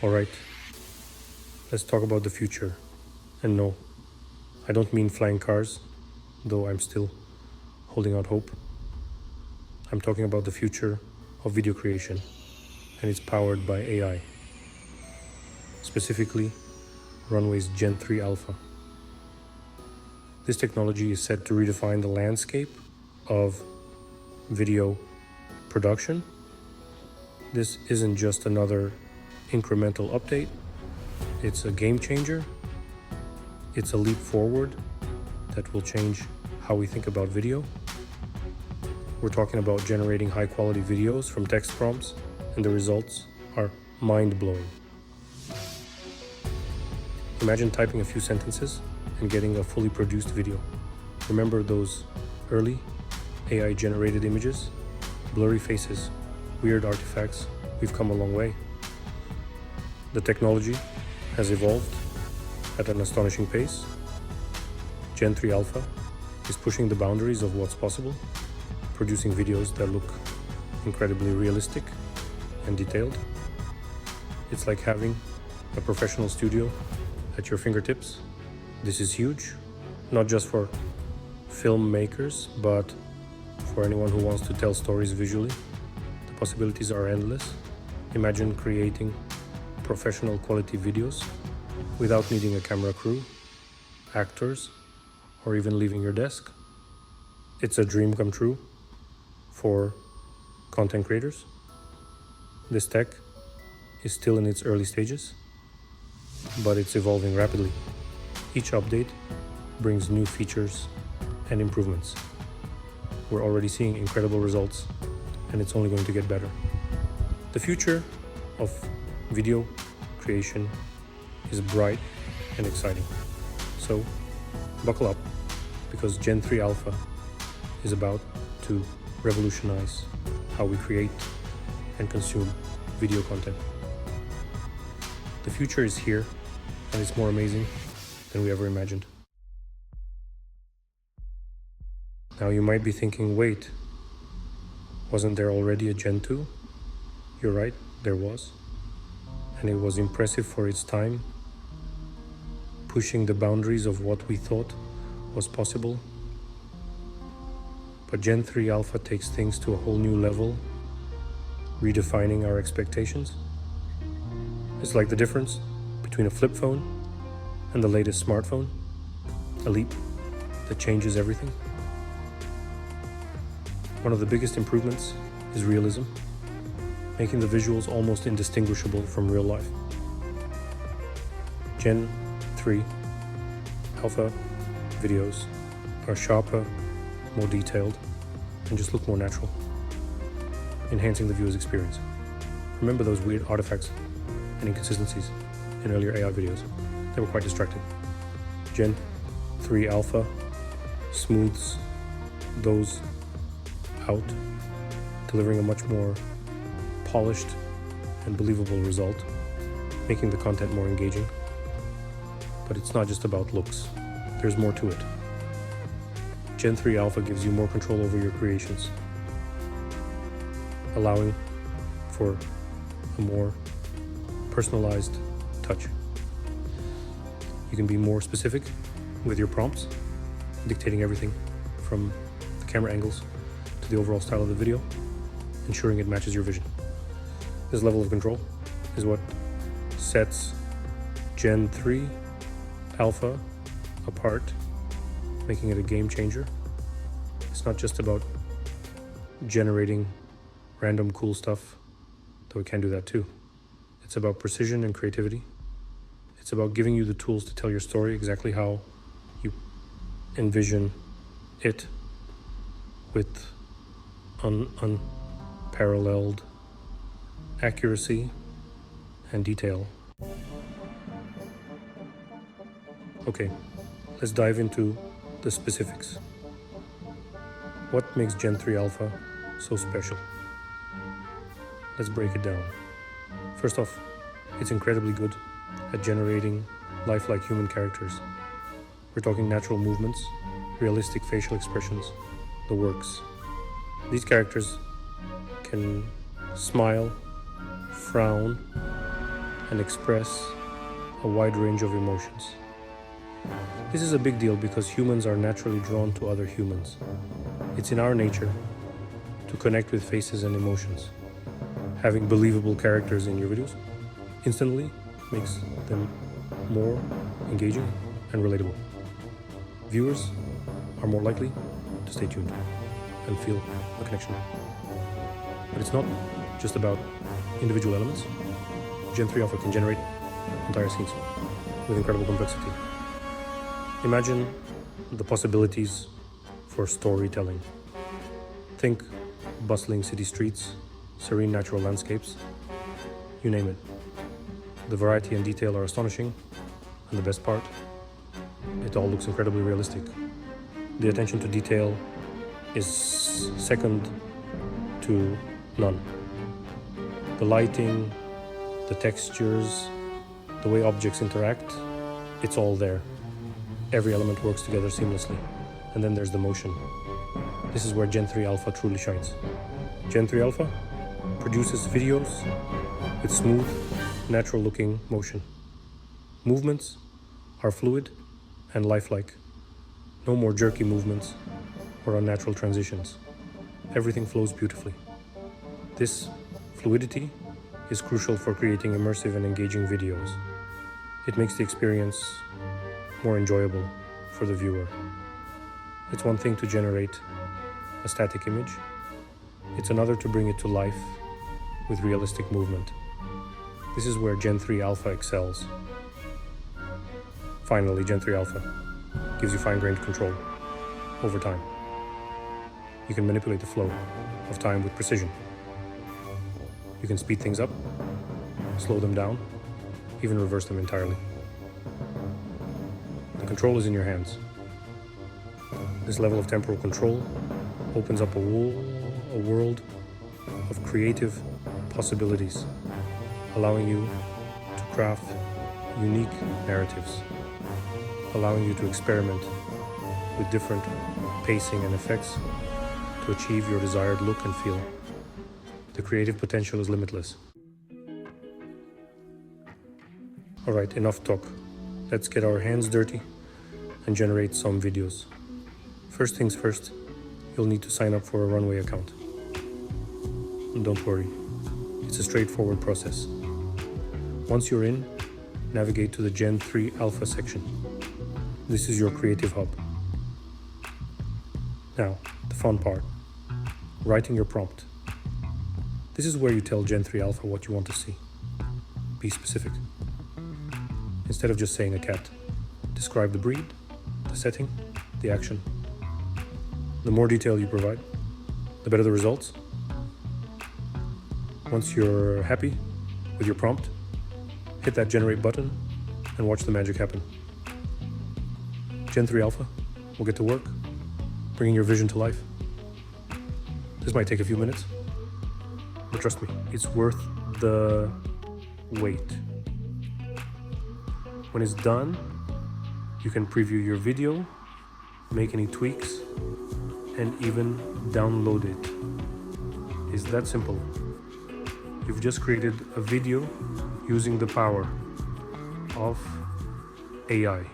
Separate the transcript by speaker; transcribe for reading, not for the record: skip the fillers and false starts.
Speaker 1: Alright, let's talk about the future. And no, I don't mean flying cars, though I'm still holding out hope. I'm talking about the future of video creation, and it's powered by AI. Specifically, Runway's Gen-3 Alpha. This technology is set to redefine the landscape of video production. This isn't just another incremental update, it's a game changer. It's a leap forward that will change how we think about video. We're talking about generating high-quality videos from text prompts, and the results are mind-blowing. Imagine typing a few sentences and getting a fully produced video. Remember those early AI-generated images? Blurry faces, weird artifacts. We've come a long way. The technology has evolved at an astonishing pace. Gen-3 Alpha is pushing the boundaries of what's possible, producing videos that look incredibly realistic and detailed. It's like having a professional studio at your fingertips. This is huge, not just for filmmakers, but for anyone who wants to tell stories visually. The possibilities are endless. Imagine creating professional quality videos without needing a camera crew, actors, or even leaving your desk. It's a dream come true for content creators. This tech is still in its early stages, but it's evolving rapidly. Each update brings new features and improvements. We're already seeing incredible results, and it's only going to get better. The future of video creation is bright and exciting. So buckle up, because Gen-3 Alpha is about to revolutionize how we create and consume video content. The future is here, and it's more amazing than we ever imagined. Now you might be thinking, wait, wasn't there already a Gen 2? You're right, there was. And it was impressive for its time, pushing the boundaries of what we thought was possible. But Gen-3 Alpha takes things to a whole new level, redefining our expectations. It's like the difference between a flip phone and the latest smartphone, a leap that changes everything. One of the biggest improvements is realism, making the visuals almost indistinguishable from real life. Gen-3 Alpha videos are sharper, more detailed, and just look more natural, enhancing the viewer's experience. Remember those weird artifacts and inconsistencies in earlier AI videos? They were quite distracting. Gen-3 Alpha smooths those out, delivering a much more polished and believable result, making the content more engaging. But it's not just about looks. There's more to it. Gen-3 Alpha gives you more control over your creations, allowing for a more personalized touch. You can be more specific with your prompts, dictating everything from the camera angles to the overall style of the video, ensuring it matches your vision. This level of control is what sets Gen-3 Alpha apart, making it a game changer. It's not just about generating random cool stuff, though it can do that too. It's about precision and creativity. It's about giving you the tools to tell your story exactly how you envision it, with unparalleled accuracy and detail. Okay, let's dive into the specifics. What makes Gen-3 Alpha so special? Let's break it down. First off, it's incredibly good at generating lifelike human characters. We're talking natural movements, realistic facial expressions, the works. These characters can smile, frown, and express a wide range of emotions. This is a big deal because humans are naturally drawn to other humans. It's in our nature to connect with faces and emotions. Having believable characters in your videos instantly makes them more engaging and relatable. Viewers are more likely to stay tuned and feel a connection. But it's not just about individual elements. Gen-3 Alpha can generate entire scenes with incredible complexity. Imagine the possibilities for storytelling. Think bustling city streets, serene natural landscapes, you name it. The variety and detail are astonishing, and the best part, it all looks incredibly realistic. The attention to detail is second to none. The lighting, the textures, the way objects interact, it's all there. Every element works together seamlessly. And then there's the motion. This is where Gen-3 Alpha truly shines. Gen-3 Alpha produces videos with smooth, natural-looking motion. Movements are fluid and lifelike. No more jerky movements or unnatural transitions. Everything flows beautifully. This fluidity is crucial for creating immersive and engaging videos. It makes the experience more enjoyable for the viewer. It's one thing to generate a static image. It's another to bring it to life with realistic movement. This is where Gen-3 Alpha excels. Finally, Gen-3 Alpha gives you fine-grained control over time. You can manipulate the flow of time with precision. You can speed things up, slow them down, even reverse them entirely. The control is in your hands. This level of temporal control opens up a world of creative possibilities, allowing you to craft unique narratives, allowing you to experiment with different pacing and effects to achieve your desired look and feel. The creative potential is limitless. Alright, enough talk. Let's get our hands dirty and generate some videos. First things first, you'll need to sign up for a Runway account. And don't worry, it's a straightforward process. Once you're in, navigate to the Gen-3 Alpha section. This is your creative hub. Now, the fun part, writing your prompt. This is where you tell Gen-3 Alpha what you want to see. Be specific. Instead of just saying a cat, describe the breed, the setting, the action. The more detail you provide, the better the results. Once you're happy with your prompt, hit that generate button and watch the magic happen. Gen-3 Alpha will get to work, bringing your vision to life. This might take a few minutes, but trust me, it's worth the wait. When it's done, you can preview your video, make any tweaks, and even download it. It's that simple. You've just created a video using the power of AI.